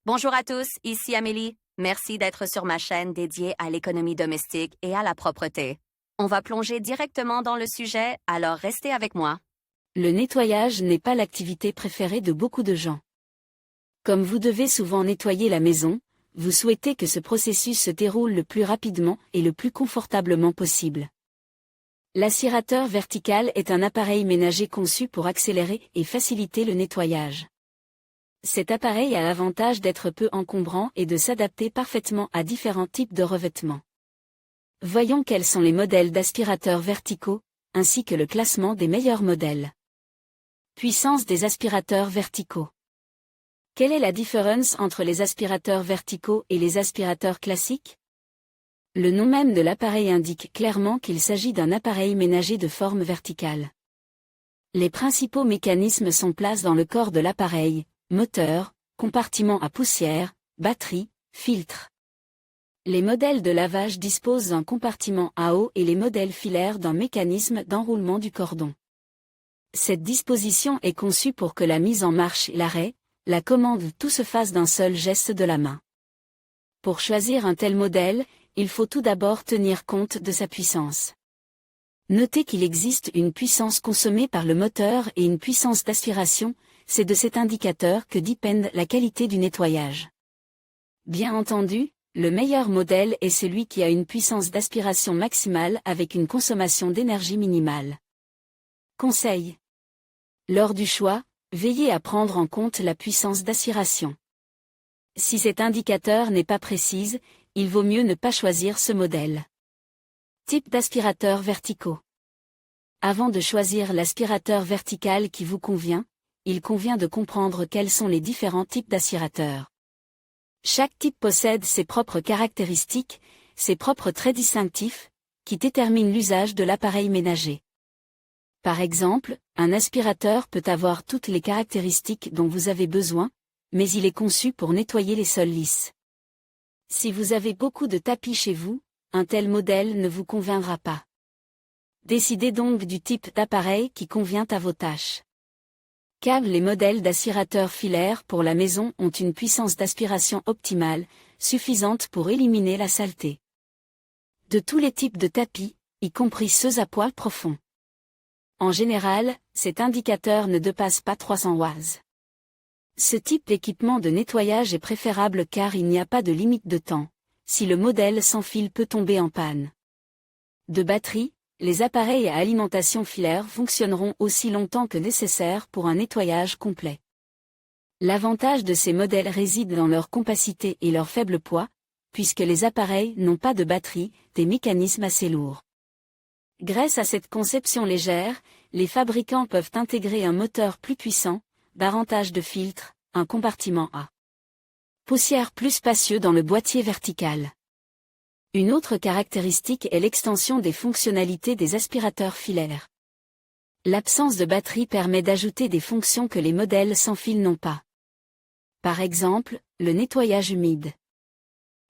Bonjour à tous, ici Amélie. Merci d'être sur ma chaîne dédiée à l'économie domestique et à la propreté. On va plonger directement dans le sujet, alors restez avec moi. Le nettoyage n'est pas l'activité préférée de beaucoup de gens. Comme vous devez souvent nettoyer la maison, vous souhaitez que ce processus se déroule le plus rapidement et le plus confortablement possible. L'aspirateur vertical est un appareil ménager conçu pour accélérer et faciliter le nettoyage. Cet appareil a l'avantage d'être peu encombrant et de s'adapter parfaitement à différents types de revêtements. Voyons quels sont les modèles d'aspirateurs verticaux, ainsi que le classement des meilleurs modèles. Puissance des aspirateurs verticaux. Quelle est la différence entre les aspirateurs verticaux et les aspirateurs classiques? Le nom même de l'appareil indique clairement qu'il s'agit d'un appareil ménager de forme verticale. Les principaux mécanismes sont placés dans le corps de l'appareil: moteur, compartiment à poussière, batterie, filtre. Les modèles de lavage disposent d'un compartiment à eau et les modèles filaires d'un mécanisme d'enroulement du cordon. Cette disposition est conçue pour que la mise en marche et l'arrêt, la commande, tout se fasse d'un seul geste de la main. Pour choisir un tel modèle, il faut tout d'abord tenir compte de sa puissance. Notez qu'il existe une puissance consommée par le moteur et une puissance d'aspiration, c'est de cet indicateur que dépend la qualité du nettoyage. Bien entendu, le meilleur modèle est celui qui a une puissance d'aspiration maximale avec une consommation d'énergie minimale. Conseil. Lors du choix, veillez à prendre en compte la puissance d'aspiration. Si cet indicateur n'est pas précis, il vaut mieux ne pas choisir ce modèle. Type d'aspirateur verticaux. Avant de choisir l'aspirateur vertical qui vous convient, il convient de comprendre quels sont les différents types d'aspirateurs. Chaque type possède ses propres caractéristiques, ses propres traits distinctifs, qui déterminent l'usage de l'appareil ménager. Par exemple, un aspirateur peut avoir toutes les caractéristiques dont vous avez besoin, mais il est conçu pour nettoyer les sols lisses. Si vous avez beaucoup de tapis chez vous, un tel modèle ne vous conviendra pas. Décidez donc du type d'appareil qui convient à vos tâches. Car les modèles d'aspirateurs filaires pour la maison ont une puissance d'aspiration optimale, suffisante pour éliminer la saleté. De tous les types de tapis, y compris ceux à poils profonds. En général, cet indicateur ne dépasse pas 300 watts. Ce type d'équipement de nettoyage est préférable car il n'y a pas de limite de temps. Si le modèle sans fil peut tomber en panne. De batterie, les appareils à alimentation filaire fonctionneront aussi longtemps que nécessaire pour un nettoyage complet. L'avantage de ces modèles réside dans leur compacité et leur faible poids, puisque les appareils n'ont pas de batterie, des mécanismes assez lourds. Grâce à cette conception légère, les fabricants peuvent intégrer un moteur plus puissant, davantage de filtres, un compartiment à poussière plus spacieux dans le boîtier vertical. Une autre caractéristique est l'extension des fonctionnalités des aspirateurs filaires. L'absence de batterie permet d'ajouter des fonctions que les modèles sans fil n'ont pas. Par exemple, le nettoyage humide.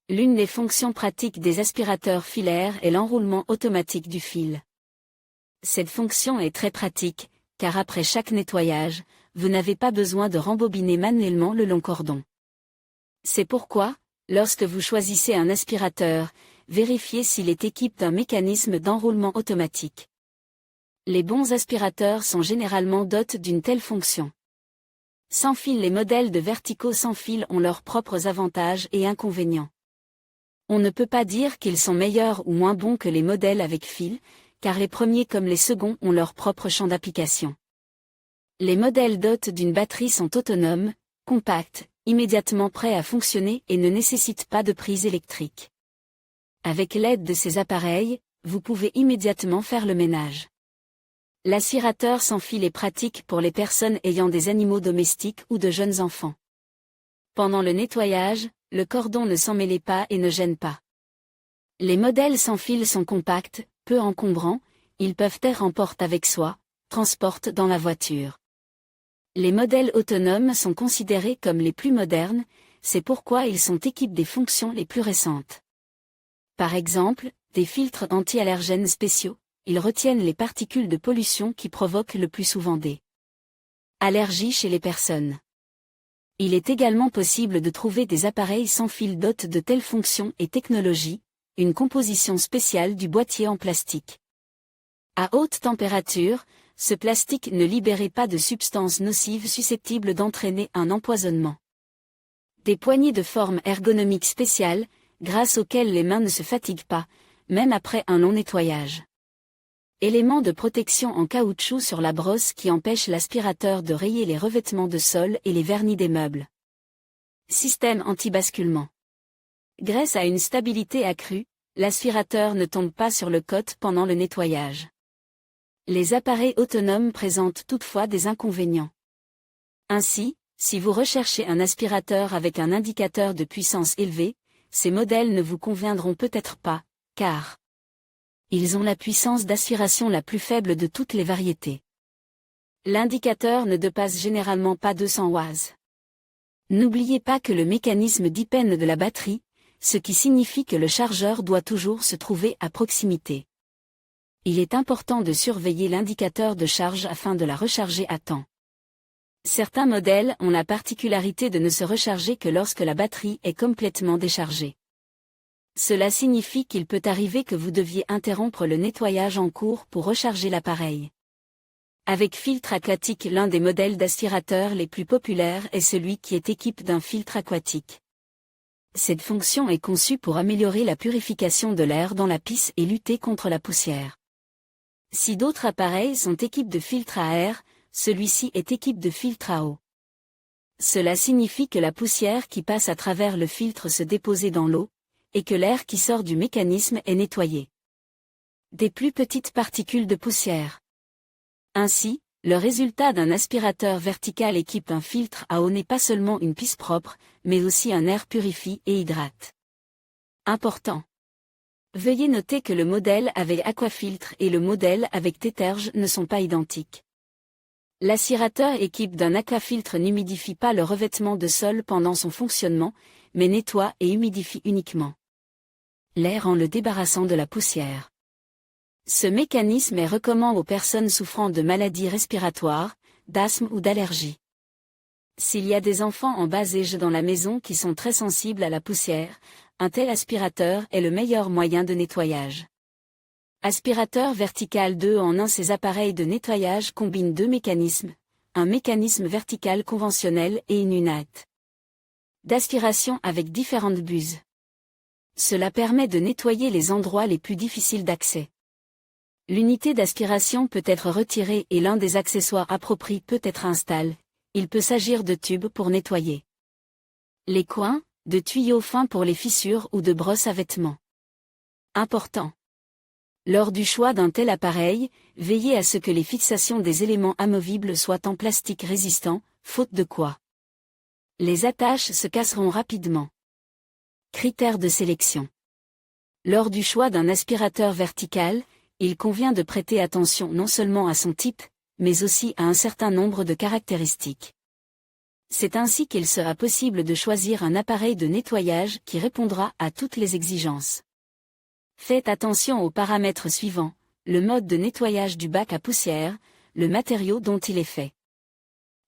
L'une des fonctions pratiques des aspirateurs filaires est l'enroulement automatique du fil. Cette fonction est très pratique, car après chaque nettoyage, vous n'avez pas besoin de rembobiner manuellement le long cordon. C'est pourquoi, lorsque vous choisissez un aspirateur, vérifiez s'il est équipé d'un mécanisme d'enroulement automatique. Les bons aspirateurs sont généralement dotés d'une telle fonction. Sans fil, les modèles de verticaux sans fil ont leurs propres avantages et inconvénients. On ne peut pas dire qu'ils sont meilleurs ou moins bons que les modèles avec fil, car les premiers comme les seconds ont leur propre champ d'application. Les modèles dotés d'une batterie sont autonomes, compacts, immédiatement prêts à fonctionner et ne nécessitent pas de prise électrique. Avec l'aide de ces appareils, vous pouvez immédiatement faire le ménage. L'aspirateur sans fil est pratique pour les personnes ayant des animaux domestiques ou de jeunes enfants. Pendant le nettoyage, le cordon ne s'emmêle pas et ne gêne pas. Les modèles sans fil sont compacts, peu encombrants, ils peuvent être emportés avec soi, transportent dans la voiture. Les modèles autonomes sont considérés comme les plus modernes, c'est pourquoi ils sont équipés des fonctions les plus récentes. Par exemple, des filtres anti-allergènes spéciaux, ils retiennent les particules de pollution qui provoquent le plus souvent des allergies chez les personnes. Il est également possible de trouver des appareils sans fil dotés de telles fonctions et technologies, une composition spéciale du boîtier en plastique. À haute température, ce plastique ne libérait pas de substances nocives susceptibles d'entraîner un empoisonnement. Des poignées de forme ergonomique spéciale, grâce auxquelles les mains ne se fatiguent pas, même après un long nettoyage. Éléments de protection en caoutchouc sur la brosse qui empêchent l'aspirateur de rayer les revêtements de sol et les vernis des meubles. Système anti-basculement. Grâce à une stabilité accrue, l'aspirateur ne tombe pas sur le côté pendant le nettoyage. Les appareils autonomes présentent toutefois des inconvénients. Ainsi, si vous recherchez un aspirateur avec un indicateur de puissance élevée, ces modèles ne vous conviendront peut-être pas, car ils ont la puissance d'aspiration la plus faible de toutes les variétés. L'indicateur ne dépasse généralement pas 200 watts. N'oubliez pas que le mécanisme dépend de la batterie, ce qui signifie que le chargeur doit toujours se trouver à proximité. Il est important de surveiller l'indicateur de charge afin de la recharger à temps. Certains modèles ont la particularité de ne se recharger que lorsque la batterie est complètement déchargée. Cela signifie qu'il peut arriver que vous deviez interrompre le nettoyage en cours pour recharger l'appareil. Avec filtre aquatique, l'un des modèles d'aspirateur les plus populaires est celui qui est équipé d'un filtre aquatique. Cette fonction est conçue pour améliorer la purification de l'air dans la pisse et lutter contre la poussière. Si d'autres appareils sont équipés de filtres à air, celui-ci est équipé de filtres à eau. Cela signifie que la poussière qui passe à travers le filtre se dépose dans l'eau, et que l'air qui sort du mécanisme est nettoyé. Des plus petites particules de poussière. Ainsi, le résultat d'un aspirateur vertical équipe un filtre à eau n'est pas seulement une pisse propre, mais aussi un air purifie et hydrate. Important. Veuillez noter que le modèle avec aquafiltre et le modèle avec téterge ne sont pas identiques. L'aspirateur équipé d'un aquafiltre n'humidifie pas le revêtement de sol pendant son fonctionnement, mais nettoie et humidifie uniquement l'air en le débarrassant de la poussière. Ce mécanisme est recommandé aux personnes souffrant de maladies respiratoires, d'asthme ou d'allergies. S'il y a des enfants en bas âge dans la maison qui sont très sensibles à la poussière, un tel aspirateur est le meilleur moyen de nettoyage. Aspirateur vertical 2 en 1. Ces appareils de nettoyage combinent deux mécanismes, un mécanisme vertical conventionnel et une unité d'aspiration avec différentes buses. Cela permet de nettoyer les endroits les plus difficiles d'accès. L'unité d'aspiration peut être retirée et l'un des accessoires appropriés peut être installé. Il peut s'agir de tubes pour nettoyer les coins, de tuyaux fins pour les fissures ou de brosses à vêtements. Important. Lors du choix d'un tel appareil, veillez à ce que les fixations des éléments amovibles soient en plastique résistant, faute de quoi les attaches se casseront rapidement. Critères de sélection. Lors du choix d'un aspirateur vertical, il convient de prêter attention non seulement à son type, mais aussi à un certain nombre de caractéristiques. C'est ainsi qu'il sera possible de choisir un appareil de nettoyage qui répondra à toutes les exigences. Faites attention aux paramètres suivants, le mode de nettoyage du bac à poussière, le matériau dont il est fait.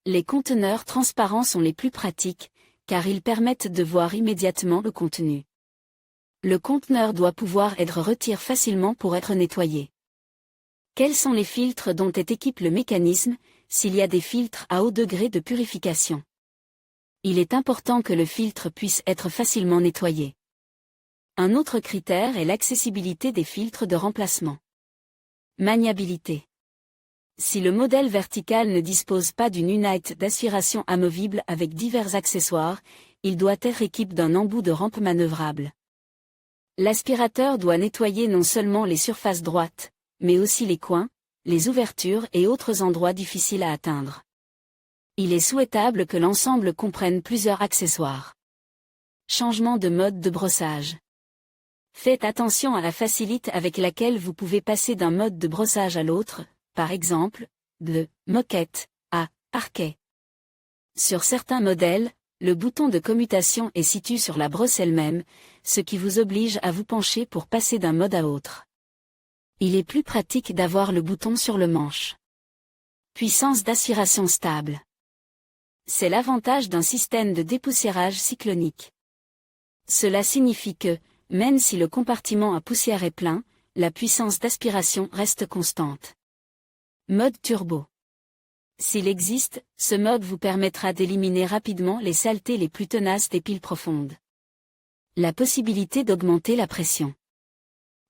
Les conteneurs transparents sont les plus pratiques, car ils permettent de voir immédiatement le contenu. Le conteneur doit pouvoir être retiré facilement pour être nettoyé. Quels sont les filtres dont est équipé le mécanisme, s'il y a des filtres à haut degré de purification? Il est important que le filtre puisse être facilement nettoyé. Un autre critère est l'accessibilité des filtres de remplacement. Maniabilité. Si le modèle vertical ne dispose pas d'une unité d'aspiration amovible avec divers accessoires, il doit être équipé d'un embout de rampe manœuvrable. L'aspirateur doit nettoyer non seulement les surfaces droites, mais aussi les coins, les ouvertures et autres endroits difficiles à atteindre. Il est souhaitable que l'ensemble comprenne plusieurs accessoires. Changement de mode de brossage. Faites attention à la facilité avec laquelle vous pouvez passer d'un mode de brossage à l'autre, par exemple, de moquette à parquet. Sur certains modèles, le bouton de commutation est situé sur la brosse elle-même, ce qui vous oblige à vous pencher pour passer d'un mode à l'autre. Il est plus pratique d'avoir le bouton sur le manche. Puissance d'aspiration stable. C'est l'avantage d'un système de dépoussiérage cyclonique. Cela signifie que, même si le compartiment à poussière est plein, la puissance d'aspiration reste constante. Mode turbo. S'il existe, ce mode vous permettra d'éliminer rapidement les saletés les plus tenaces des piles profondes. La possibilité d'augmenter la pression.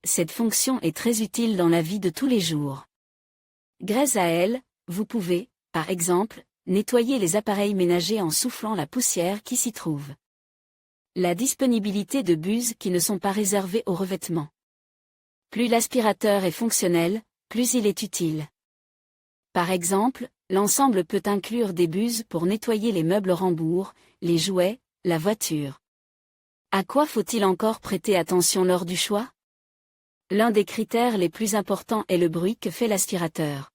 Cette fonction est très utile dans la vie de tous les jours. Grâce à elle, vous pouvez, par exemple, nettoyer les appareils ménagers en soufflant la poussière qui s'y trouve. La disponibilité de buses qui ne sont pas réservées aux revêtements. Plus l'aspirateur est fonctionnel, plus il est utile. Par exemple, l'ensemble peut inclure des buses pour nettoyer les meubles rembourrs, les jouets, la voiture. À quoi faut-il encore prêter attention lors du choix? L'un des critères les plus importants est le bruit que fait l'aspirateur.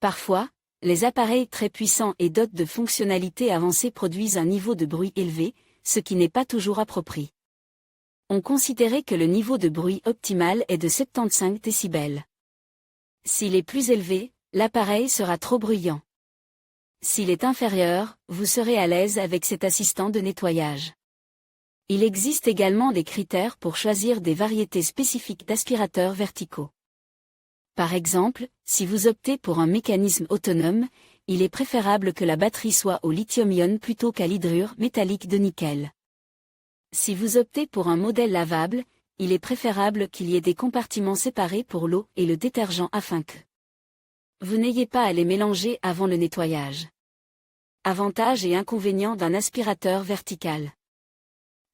Parfois, les appareils très puissants et dotés de fonctionnalités avancées produisent un niveau de bruit élevé, ce qui n'est pas toujours approprié. On considérait que le niveau de bruit optimal est de 75 décibels. S'il est plus élevé, l'appareil sera trop bruyant. S'il est inférieur, vous serez à l'aise avec cet assistant de nettoyage. Il existe également des critères pour choisir des variétés spécifiques d'aspirateurs verticaux. Par exemple, si vous optez pour un mécanisme autonome, il est préférable que la batterie soit au lithium-ion plutôt qu'à l'hydrure métallique de nickel. Si vous optez pour un modèle lavable, il est préférable qu'il y ait des compartiments séparés pour l'eau et le détergent afin que vous n'ayez pas à les mélanger avant le nettoyage. Avantages et inconvénients d'un aspirateur vertical.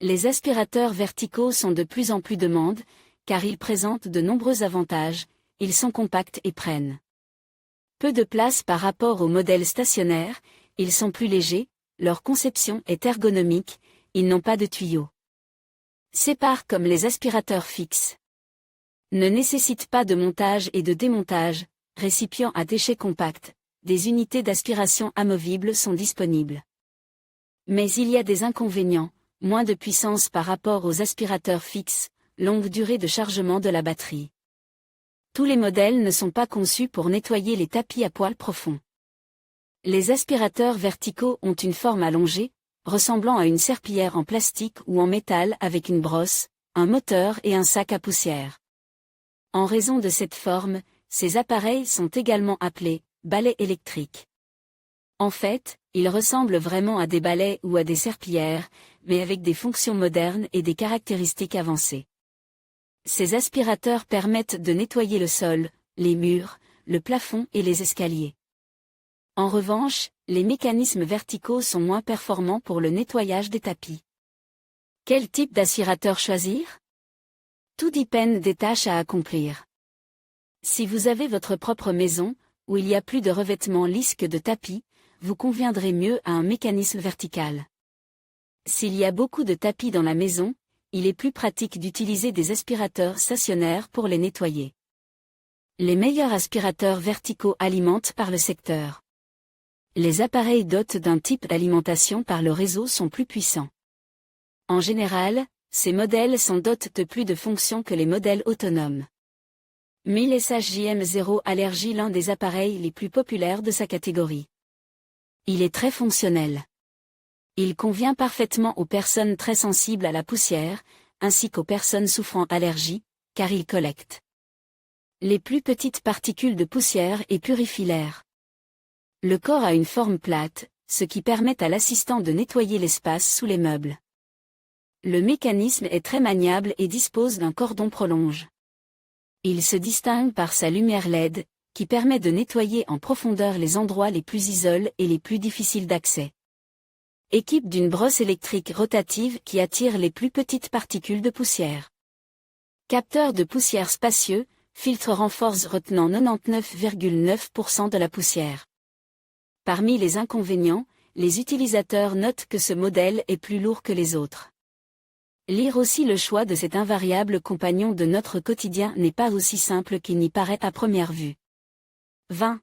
Les aspirateurs verticaux sont de plus en plus demandés, car ils présentent de nombreux avantages, ils sont compacts et prennent peu de place par rapport aux modèles stationnaires, ils sont plus légers, leur conception est ergonomique, ils n'ont pas de tuyaux. Séparent comme les aspirateurs fixes. Ne nécessitent pas de montage et de démontage, récipients à déchets compacts, des unités d'aspiration amovibles sont disponibles. Mais il y a des inconvénients, moins de puissance par rapport aux aspirateurs fixes, longue durée de chargement de la batterie. Tous les modèles ne sont pas conçus pour nettoyer les tapis à poils profonds. Les aspirateurs verticaux ont une forme allongée, ressemblant à une serpillière en plastique ou en métal avec une brosse, un moteur et un sac à poussière. En raison de cette forme, ces appareils sont également appelés balais électriques. En fait, ils ressemblent vraiment à des balais ou à des serpillières, mais avec des fonctions modernes et des caractéristiques avancées. Ces aspirateurs permettent de nettoyer le sol, les murs, le plafond et les escaliers. En revanche, les mécanismes verticaux sont moins performants pour le nettoyage des tapis. Quel type d'aspirateur choisir? Tout dépend des tâches à accomplir. Si vous avez votre propre maison, où il y a plus de revêtements lisses que de tapis, vous conviendrez mieux à un mécanisme vertical. S'il y a beaucoup de tapis dans la maison, il est plus pratique d'utiliser des aspirateurs stationnaires pour les nettoyer. Les meilleurs aspirateurs verticaux alimentent par le secteur. Les appareils dotés d'un type d'alimentation par le réseau sont plus puissants. En général, ces modèles sont dotés de plus de fonctions que les modèles autonomes. 1000 SHJM0 Allergie l'un des appareils les plus populaires de sa catégorie. Il est très fonctionnel. Il convient parfaitement aux personnes très sensibles à la poussière, ainsi qu'aux personnes souffrant d'allergies, car il collecte les plus petites particules de poussière et purifie l'air. Le corps a une forme plate, ce qui permet à l'assistant de nettoyer l'espace sous les meubles. Le mécanisme est très maniable et dispose d'un cordon prolonge. Il se distingue par sa lumière LED, qui permet de nettoyer en profondeur les endroits les plus isolés et les plus difficiles d'accès. Équipe d'une brosse électrique rotative qui attire les plus petites particules de poussière. Capteur de poussière spacieux, filtre renforce retenant 99,9% de la poussière. Parmi les inconvénients, les utilisateurs notent que ce modèle est plus lourd que les autres. Lire aussi le choix de cet invariable compagnon de notre quotidien n'est pas aussi simple qu'il n'y paraît à première vue. 20.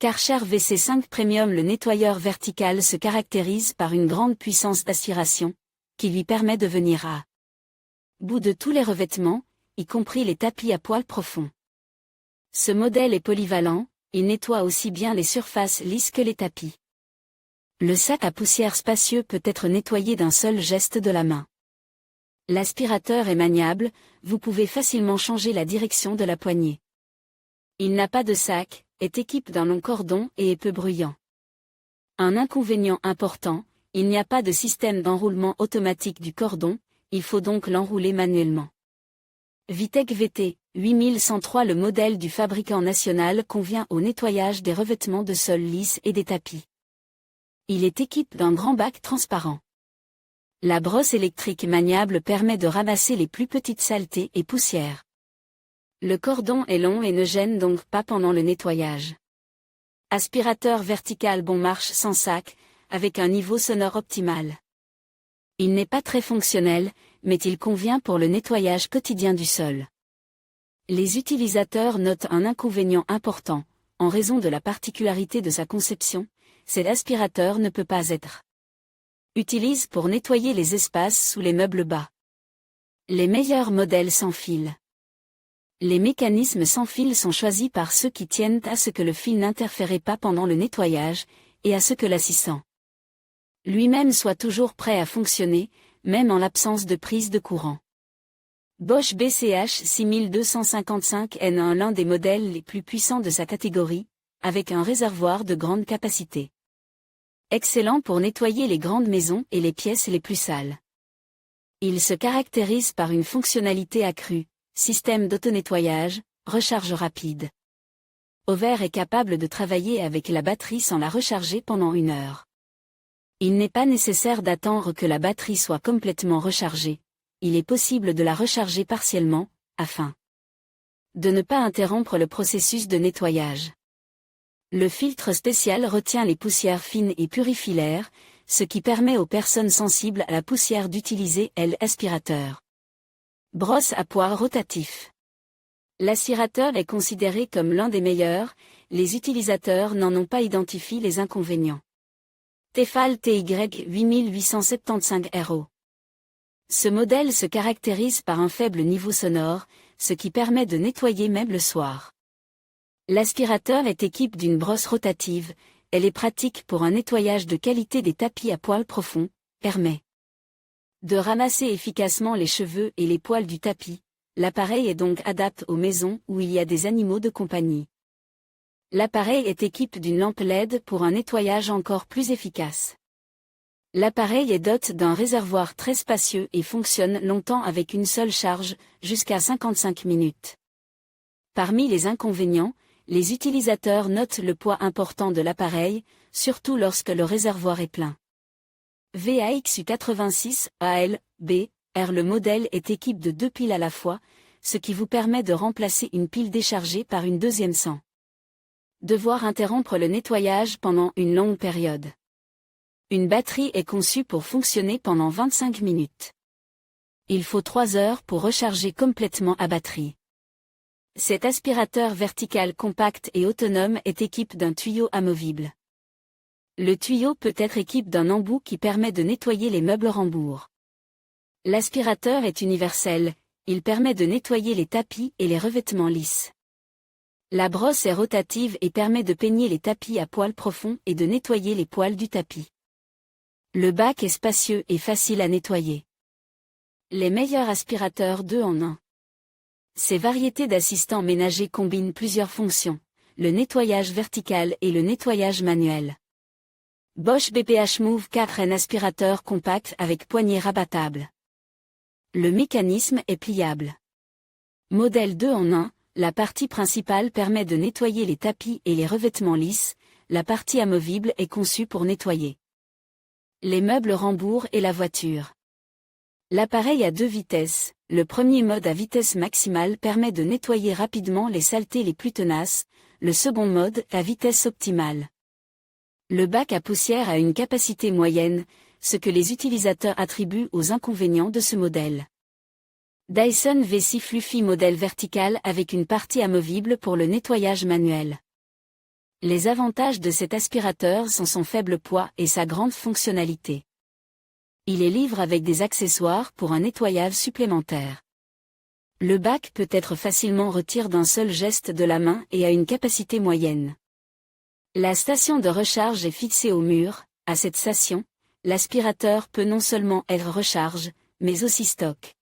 Karcher VC5 Premium. Le nettoyeur vertical se caractérise par une grande puissance d'aspiration, qui lui permet de venir à bout de tous les revêtements, y compris les tapis à poils profonds. Ce modèle est polyvalent, il nettoie aussi bien les surfaces lisses que les tapis. Le sac à poussière spacieux peut être nettoyé d'un seul geste de la main. L'aspirateur est maniable, vous pouvez facilement changer la direction de la poignée. Il n'a pas de sac, est équipé d'un long cordon et est peu bruyant. Un inconvénient important, il n'y a pas de système d'enroulement automatique du cordon, il faut donc l'enrouler manuellement. Vitec VT 8103. Le modèle du fabricant national convient au nettoyage des revêtements de sol lisses et des tapis. Il est équipé d'un grand bac transparent. La brosse électrique maniable permet de ramasser les plus petites saletés et poussières. Le cordon est long et ne gêne donc pas pendant le nettoyage. Aspirateur vertical bon marche sans sac, avec un niveau sonore optimal. Il n'est pas très fonctionnel, mais il convient pour le nettoyage quotidien du sol. Les utilisateurs notent un inconvénient important, en raison de la particularité de sa conception, cet aspirateur ne peut pas être utilisé pour nettoyer les espaces sous les meubles bas. Les meilleurs modèles sans fil. Les mécanismes sans fil sont choisis par ceux qui tiennent à ce que le fil n'interfère pas pendant le nettoyage, et à ce que l'assistant lui-même soit toujours prêt à fonctionner, même en l'absence de prise de courant. Bosch BCH 6255N1, l'un des modèles les plus puissants de sa catégorie, avec un réservoir de grande capacité. Excellent pour nettoyer les grandes maisons et les pièces les plus sales. Il se caractérise par une fonctionnalité accrue, système d'autonettoyage, recharge rapide. Over est capable de travailler avec la batterie sans la recharger pendant 1 heure. Il n'est pas nécessaire d'attendre que la batterie soit complètement rechargée, il est possible de la recharger partiellement, afin de ne pas interrompre le processus de nettoyage. Le filtre spécial retient les poussières fines et purifie l'air, ce qui permet aux personnes sensibles à la poussière d'utiliser l'aspirateur. Brosse à poids rotatif. L'aspirateur est considéré comme l'un des meilleurs, les utilisateurs n'en ont pas identifié les inconvénients. Tefal TY 8875 RO. Ce modèle se caractérise par un faible niveau sonore, ce qui permet de nettoyer même le soir. L'aspirateur est équipé d'une brosse rotative, elle est pratique pour un nettoyage de qualité des tapis à poils profonds, permet de ramasser efficacement les cheveux et les poils du tapis. L'appareil est donc adapté aux maisons où il y a des animaux de compagnie. L'appareil est équipé d'une lampe LED pour un nettoyage encore plus efficace. L'appareil est doté d'un réservoir très spacieux et fonctionne longtemps avec une seule charge, jusqu'à 55 minutes. Parmi les inconvénients, les utilisateurs notent le poids important de l'appareil, surtout lorsque le réservoir est plein. VAXU86 AL, B, R. Le modèle est équipé de 2 piles à la fois, ce qui vous permet de remplacer une pile déchargée par une deuxième sans devoir interrompre le nettoyage pendant une longue période. Une batterie est conçue pour fonctionner pendant 25 minutes. Il faut 3 heures pour recharger complètement à batterie. Cet aspirateur vertical compact et autonome est équipé d'un tuyau amovible. Le tuyau peut être équipé d'un embout qui permet de nettoyer les meubles rembourrs. L'aspirateur est universel, il permet de nettoyer les tapis et les revêtements lisses. La brosse est rotative et permet de peigner les tapis à poils profonds et de nettoyer les poils du tapis. Le bac est spacieux et facile à nettoyer. Les meilleurs aspirateurs 2 en 1. Ces variétés d'assistants ménagers combinent plusieurs fonctions, le nettoyage vertical et le nettoyage manuel. Bosch BPH Move 4N aspirateur compact avec poignée rabattable. Le mécanisme est pliable. Modèle 2 en 1, la partie principale permet de nettoyer les tapis et les revêtements lisses, la partie amovible est conçue pour nettoyer les meubles rembourrs et la voiture. L'appareil a 2 vitesses, le premier mode à vitesse maximale permet de nettoyer rapidement les saletés les plus tenaces, le second mode à vitesse optimale. Le bac à poussière a une capacité moyenne, ce que les utilisateurs attribuent aux inconvénients de ce modèle. Dyson V6 Fluffy modèle vertical avec une partie amovible pour le nettoyage manuel. Les avantages de cet aspirateur sont son faible poids et sa grande fonctionnalité. Il est livré avec des accessoires pour un nettoyage supplémentaire. Le bac peut être facilement retiré d'un seul geste de la main et a une capacité moyenne. La station de recharge est fixée au mur, à cette station, l'aspirateur peut non seulement être recharge, mais aussi stock.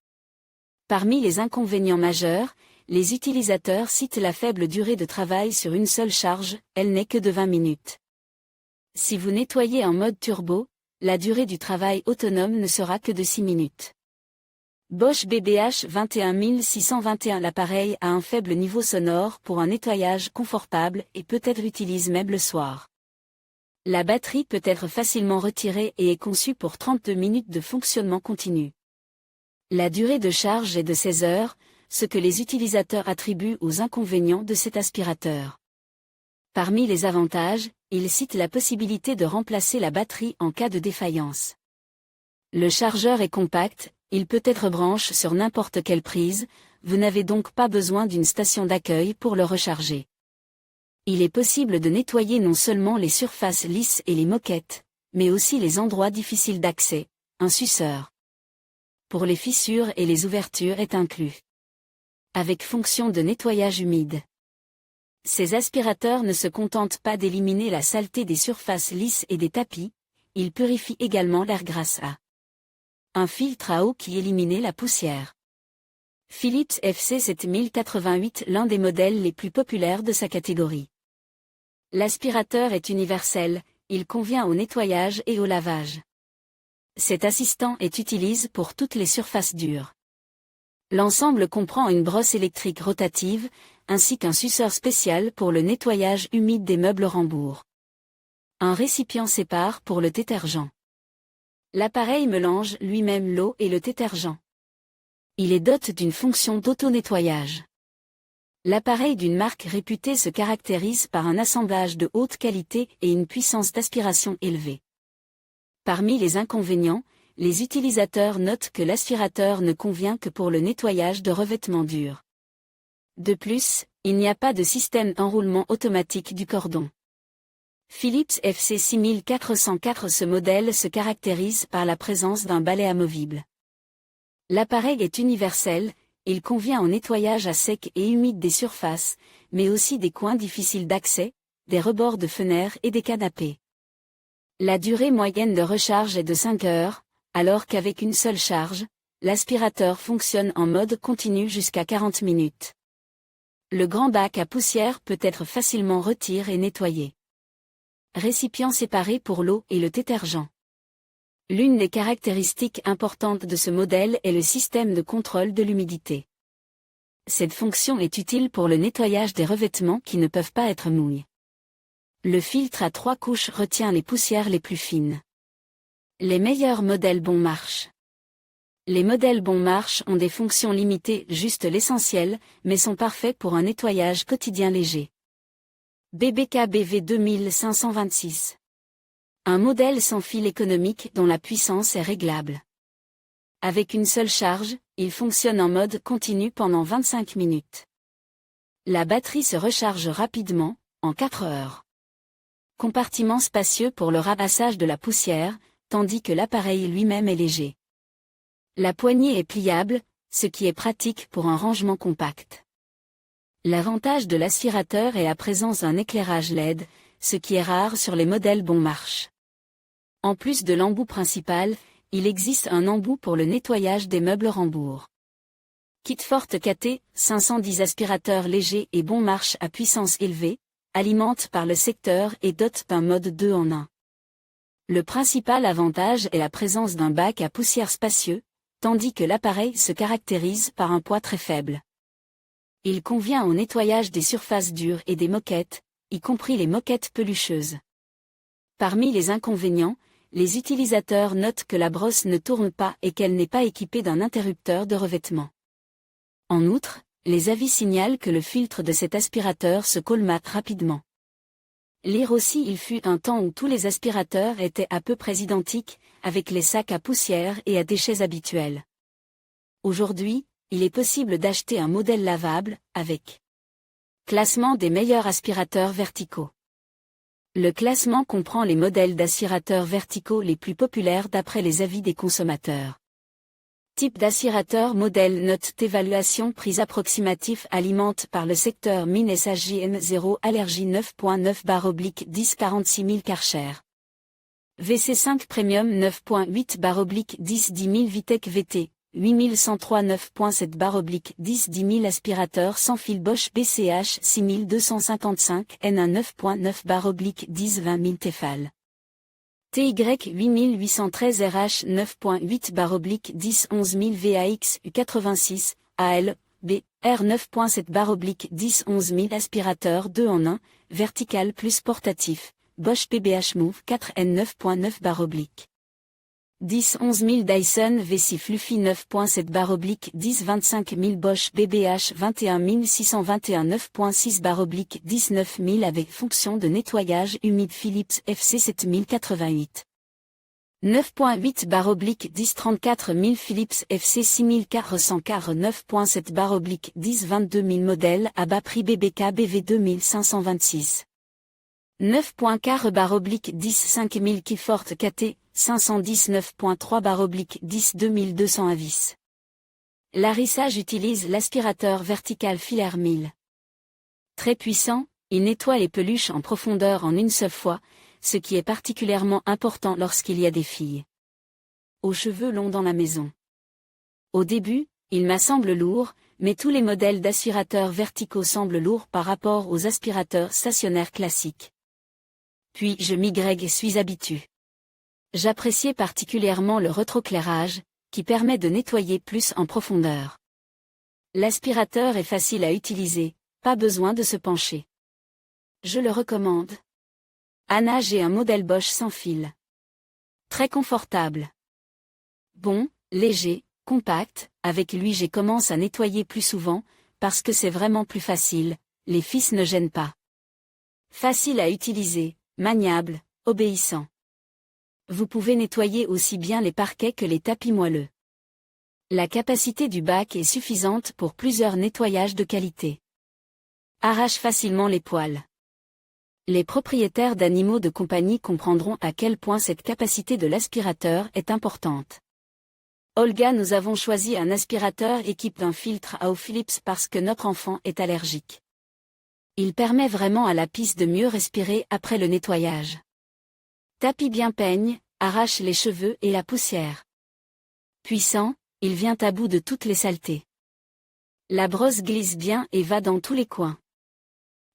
Parmi les inconvénients majeurs, les utilisateurs citent la faible durée de travail sur une seule charge, elle n'est que de 20 minutes. Si vous nettoyez en mode turbo, la durée du travail autonome ne sera que de 6 minutes. Bosch BBH 21621. L'appareil a un faible niveau sonore pour un nettoyage confortable et peut être utilisé même le soir. La batterie peut être facilement retirée et est conçue pour 32 minutes de fonctionnement continu. La durée de charge est de 16 heures, ce que les utilisateurs attribuent aux inconvénients de cet aspirateur. Parmi les avantages, ils citent la possibilité de remplacer la batterie en cas de défaillance. Le chargeur est compact, il peut être branché sur n'importe quelle prise, vous n'avez donc pas besoin d'une station d'accueil pour le recharger. Il est possible de nettoyer non seulement les surfaces lisses et les moquettes, mais aussi les endroits difficiles d'accès, un suceur. Pour les fissures et les ouvertures est inclus. Avec fonction de nettoyage humide. Ces aspirateurs ne se contentent pas d'éliminer la saleté des surfaces lisses et des tapis, ils purifient également l'air grâce à un filtre à eau qui élimine la poussière. Philips FC 7088, l'un des modèles les plus populaires de sa catégorie. L'aspirateur est universel, il convient au nettoyage et au lavage. Cet assistant est utilisé pour toutes les surfaces dures. L'ensemble comprend une brosse électrique rotative, ainsi qu'un suceur spécial pour le nettoyage humide des meubles rembourgs. Un récipient sépare pour le détergent. L'appareil mélange lui-même l'eau et le détergent. Il est doté d'une fonction d'auto-nettoyage. L'appareil d'une marque réputée se caractérise par un assemblage de haute qualité et une puissance d'aspiration élevée. Parmi les inconvénients, les utilisateurs notent que l'aspirateur ne convient que pour le nettoyage de revêtements durs. De plus, il n'y a pas de système d'enroulement automatique du cordon. Philips FC 6404. Ce modèle se caractérise par la présence d'un balai amovible. L'appareil est universel, il convient au nettoyage à sec et humide des surfaces, mais aussi des coins difficiles d'accès, des rebords de fenêtres et des canapés. La durée moyenne de recharge est de 5 heures, alors qu'avec une seule charge, l'aspirateur fonctionne en mode continu jusqu'à 40 minutes. Le grand bac à poussière peut être facilement retiré et nettoyé. Récipient séparé pour l'eau et le détergent. L'une des caractéristiques importantes de ce modèle est le système de contrôle de l'humidité. Cette fonction est utile pour le nettoyage des revêtements qui ne peuvent pas être mouillés. Le filtre à 3 couches retient les poussières les plus fines. Les meilleurs modèles bon marche. Les modèles bon marche ont des fonctions limitées, juste l'essentiel, mais sont parfaits pour un nettoyage quotidien léger. BBK BV 2526. Un modèle sans fil économique dont la puissance est réglable. Avec une seule charge, il fonctionne en mode continu pendant 25 minutes. La batterie se recharge rapidement, en 4 heures. Compartiment spacieux pour le ramassage de la poussière, tandis que l'appareil lui-même est léger. La poignée est pliable, ce qui est pratique pour un rangement compact. L'avantage de l'aspirateur est la présence d'un éclairage LED, ce qui est rare sur les modèles bon marche. En plus de l'embout principal, il existe un embout pour le nettoyage des meubles rembourgs. Kit Forte KT, 510 aspirateurs légers et bon marche à puissance élevée, alimente par le secteur et dote d'un mode 2 en 1. Le principal avantage est la présence d'un bac à poussière spacieux, tandis que l'appareil se caractérise par un poids très faible. Il convient au nettoyage des surfaces dures et des moquettes, y compris les moquettes pelucheuses. Parmi les inconvénients, les utilisateurs notent que la brosse ne tourne pas et qu'elle n'est pas équipée d'un interrupteur de revêtement. En outre, les avis signalent que le filtre de cet aspirateur se colmate rapidement. Lire aussi: il fut un temps où tous les aspirateurs étaient à peu près identiques, avec les sacs à poussière et à déchets habituels. Aujourd'hui, il est possible d'acheter un modèle lavable, avec classement des meilleurs aspirateurs verticaux. Le classement comprend les modèles d'aspirateurs verticaux les plus populaires d'après les avis des consommateurs. Type d'aspirateur, modèle, note d'évaluation, prise approximatif, alimente par le secteur mine SHJM 0, allergie 9.9/10 46 000 Karcher. VC5 Premium 9.8/10 10 000 Vitec VT, 8103 9.7/10 10 000 aspirateur sans fil Bosch BCH 6255 N1 9.9/10 20 000 Tefal. TY 8813 RH 9.8/10 11 000 VAX U86, AL, B, R 9.7/10 11 000 aspirateur 2 en 1, vertical plus portatif, Bosch PBH Move 4N 9.9/10 11 000 Dyson VC Fluffy 9.7/10 25 000 Bosch BBH 21 621 9.6/10 9 000 avec fonction de nettoyage humide Philips FC 7088. 9.8/10 34 000 Philips FC 6400 car 9.7/10 22 000 modèles à bas prix BBK BV 2526. 9.4/10 5000 Keyfort KT 519.3/10 2200 à vis. L'arissage utilise l'aspirateur vertical filaire 1000. Très puissant, il nettoie les peluches en profondeur en une seule fois, ce qui est particulièrement important lorsqu'il y a des filles aux cheveux longs dans la maison. Au début, il m'a semblé lourd, mais tous les modèles d'aspirateurs verticaux semblent lourds par rapport aux aspirateurs stationnaires classiques. Puis je migrègue et suis habitué. J'appréciais particulièrement le rétroéclairage, qui permet de nettoyer plus en profondeur. L'aspirateur est facile à utiliser, pas besoin de se pencher. Je le recommande. Anna, j'ai un modèle Bosch sans fil. Très confortable. Bon, léger, compact, avec lui j'ai commencé à nettoyer plus souvent, parce que c'est vraiment plus facile, les fils ne gênent pas. Facile à utiliser, maniable, obéissant. Vous pouvez nettoyer aussi bien les parquets que les tapis moelleux. La capacité du bac est suffisante pour plusieurs nettoyages de qualité. Arrache facilement les poils. Les propriétaires d'animaux de compagnie comprendront à quel point cette capacité de l'aspirateur est importante. Olga, nous avons choisi un aspirateur équipé d'un filtre à eau Philips parce que notre enfant est allergique. Il permet vraiment à la pisse de mieux respirer après le nettoyage. Tapis bien peigne, arrache les cheveux et la poussière. Puissant, il vient à bout de toutes les saletés. La brosse glisse bien et va dans tous les coins.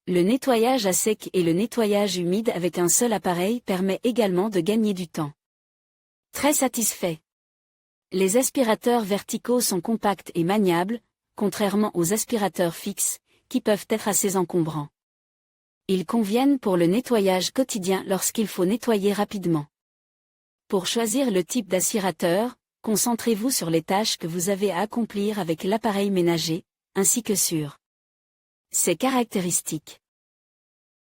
Le nettoyage à sec et le nettoyage humide avec un seul appareil permet également de gagner du temps. Très satisfait. Les aspirateurs verticaux sont compacts et maniables, contrairement aux aspirateurs fixes, qui peuvent être assez encombrants. Ils conviennent pour le nettoyage quotidien lorsqu'il faut nettoyer rapidement. Pour choisir le type d'aspirateur, concentrez-vous sur les tâches que vous avez à accomplir avec l'appareil ménager, ainsi que sur ses caractéristiques.